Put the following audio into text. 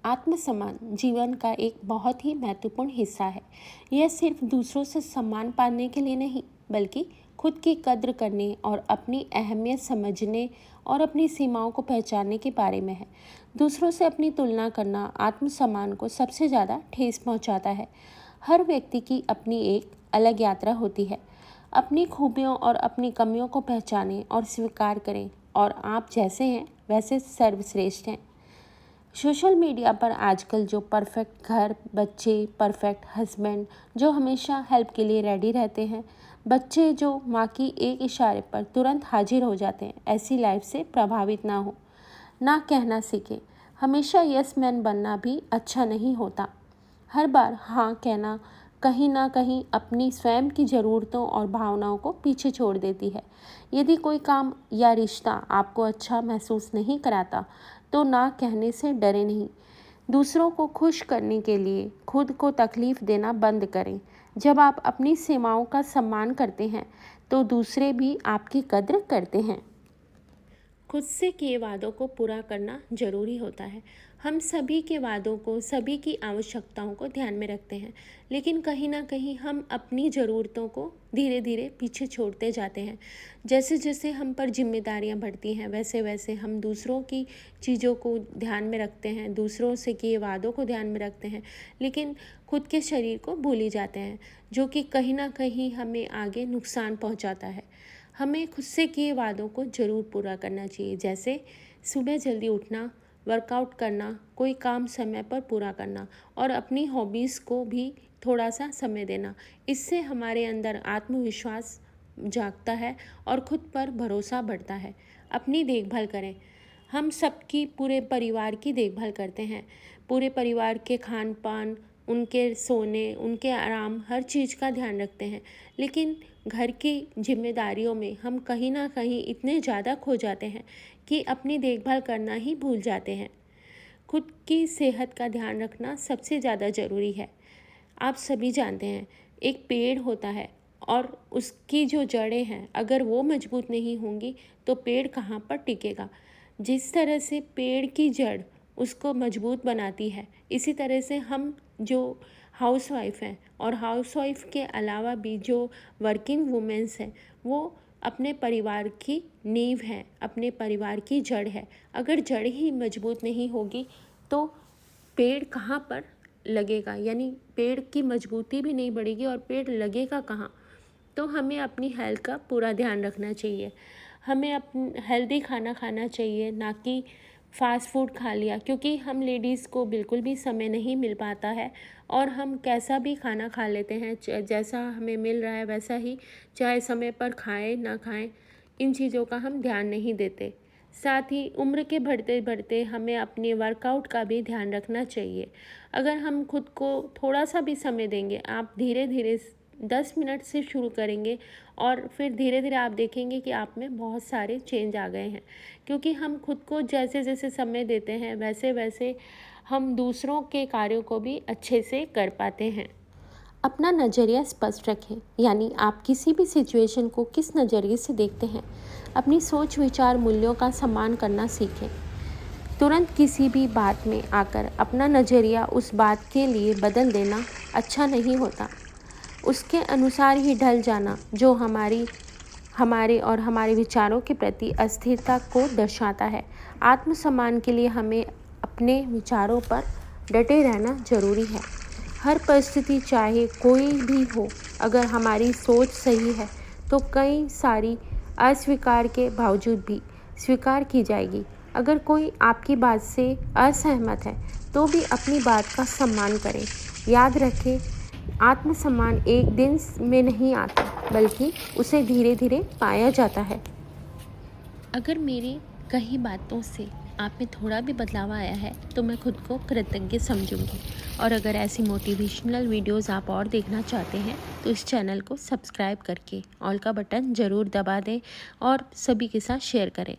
आत्मसम्मान जीवन का एक बहुत ही महत्वपूर्ण हिस्सा है। यह सिर्फ दूसरों से सम्मान पाने के लिए नहीं, बल्कि खुद की कद्र करने और अपनी अहमियत समझने और अपनी सीमाओं को पहचानने के बारे में है। दूसरों से अपनी तुलना करना आत्मसम्मान को सबसे ज़्यादा ठेस पहुंचाता है। हर व्यक्ति की अपनी एक अलग यात्रा होती है। अपनी खूबियों और अपनी कमियों को पहचानें और स्वीकार करें, और आप जैसे हैं वैसे सर्वश्रेष्ठ हैं। सोशल मीडिया पर आजकल जो परफेक्ट घर, बच्चे, परफेक्ट हस्बैंड जो हमेशा हेल्प के लिए रेडी रहते हैं, बच्चे जो माँ की एक इशारे पर तुरंत हाजिर हो जाते हैं, ऐसी लाइफ से प्रभावित ना हो। ना कहना सीखें। हमेशा यस मैन बनना भी अच्छा नहीं होता। हर बार हाँ कहना कहीं ना कहीं अपनी स्वयं की ज़रूरतों और भावनाओं को पीछे छोड़ देती है। यदि कोई काम या रिश्ता आपको अच्छा महसूस नहीं कराता, तो ना कहने से डरे नहीं। दूसरों को खुश करने के लिए खुद को तकलीफ़ देना बंद करें। जब आप अपनी सीमाओं का सम्मान करते हैं, तो दूसरे भी आपकी कद्र करते हैं। खुद से किए वादों को पूरा करना जरूरी होता है। हम सभी के वादों को, सभी की आवश्यकताओं को ध्यान में रखते हैं, लेकिन कहीं ना कहीं हम अपनी ज़रूरतों को धीरे धीरे पीछे छोड़ते जाते हैं। जैसे जैसे हम पर जिम्मेदारियां बढ़ती हैं, वैसे वैसे हम दूसरों की चीज़ों को ध्यान में रखते हैं, दूसरों से किए वादों को ध्यान में रखते हैं, लेकिन खुद के शरीर को भूल ही जाते हैं, जो कि कहीं ना कहीं हमें आगे नुकसान पहुंचाता है। हमें खुद से किए वादों को ज़रूर पूरा करना चाहिए, जैसे सुबह जल्दी उठना, वर्कआउट करना, कोई काम समय पर पूरा करना और अपनी हॉबीज़ को भी थोड़ा सा समय देना। इससे हमारे अंदर आत्मविश्वास जागता है और खुद पर भरोसा बढ़ता है। अपनी देखभाल करें। हम सबकी, पूरे परिवार की देखभाल करते हैं। पूरे परिवार के खान पान, उनके सोने, उनके आराम, हर चीज़ का ध्यान रखते हैं, लेकिन घर की जिम्मेदारियों में हम कहीं ना कहीं इतने ज़्यादा खो जाते हैं कि अपनी देखभाल करना ही भूल जाते हैं। खुद की सेहत का ध्यान रखना सबसे ज़्यादा ज़रूरी है। आप सभी जानते हैं, एक पेड़ होता है और उसकी जो जड़ें हैं, अगर वो मजबूत नहीं होंगी तो पेड़ कहाँ पर टिकेगा। जिस तरह से पेड़ की जड़ उसको मजबूत बनाती है, इसी तरह से हम जो हाउसवाइफ हैं और हाउसवाइफ के अलावा भी जो वर्किंग वुमेन्स हैं, वो अपने परिवार की नींव है, अपने परिवार की जड़ है। अगर जड़ ही मजबूत नहीं होगी तो पेड़ कहाँ पर लगेगा, यानी पेड़ की मजबूती भी नहीं बढ़ेगी और पेड़ लगेगा कहाँ। तो हमें अपनी हेल्थ का पूरा ध्यान रखना चाहिए। हमें हेल्दी खाना खाना चाहिए, ना कि फास्ट फूड खा लिया, क्योंकि हम लेडीज़ को बिल्कुल भी समय नहीं मिल पाता है और हम कैसा भी खाना खा लेते हैं, जैसा हमें मिल रहा है वैसा ही, चाहे समय पर खाएं ना खाएं, इन चीज़ों का हम ध्यान नहीं देते। साथ ही उम्र के बढ़ते बढ़ते हमें अपने वर्कआउट का भी ध्यान रखना चाहिए। अगर हम खुद को थोड़ा सा भी समय देंगे, आप धीरे धीरे 10 मिनट से शुरू करेंगे और फिर धीरे धीरे आप देखेंगे कि आप में बहुत सारे चेंज आ गए हैं, क्योंकि हम खुद को जैसे जैसे समय देते हैं वैसे वैसे हम दूसरों के कार्यों को भी अच्छे से कर पाते हैं। अपना नज़रिया स्पष्ट रखें, यानी आप किसी भी सिचुएशन को किस नज़रिए से देखते हैं। अपनी सोच, विचार, मूल्यों का सम्मान करना सीखें। तुरंत किसी भी बात में आकर अपना नज़रिया उस बात के लिए बदल देना अच्छा नहीं होता। उसके अनुसार ही ढल जाना जो हमारे और हमारे विचारों के प्रति अस्थिरता को दर्शाता है। आत्मसम्मान के लिए हमें अपने विचारों पर डटे रहना जरूरी है। हर परिस्थिति, चाहे कोई भी हो, अगर हमारी सोच सही है तो कई सारी अस्वीकार के बावजूद भी स्वीकार की जाएगी। अगर कोई आपकी बात से असहमत है तो भी अपनी बात का सम्मान करें। याद रखें, आत्मसम्मान एक दिन में नहीं आता, बल्कि उसे धीरे धीरे पाया जाता है। अगर मेरी कई बातों से आप में थोड़ा भी बदलाव आया है तो मैं खुद को कृतज्ञ समझूंगी। और अगर ऐसी मोटिवेशनल वीडियोस आप और देखना चाहते हैं तो इस चैनल को सब्सक्राइब करके ऑल का बटन ज़रूर दबा दें और सभी के साथ शेयर करें।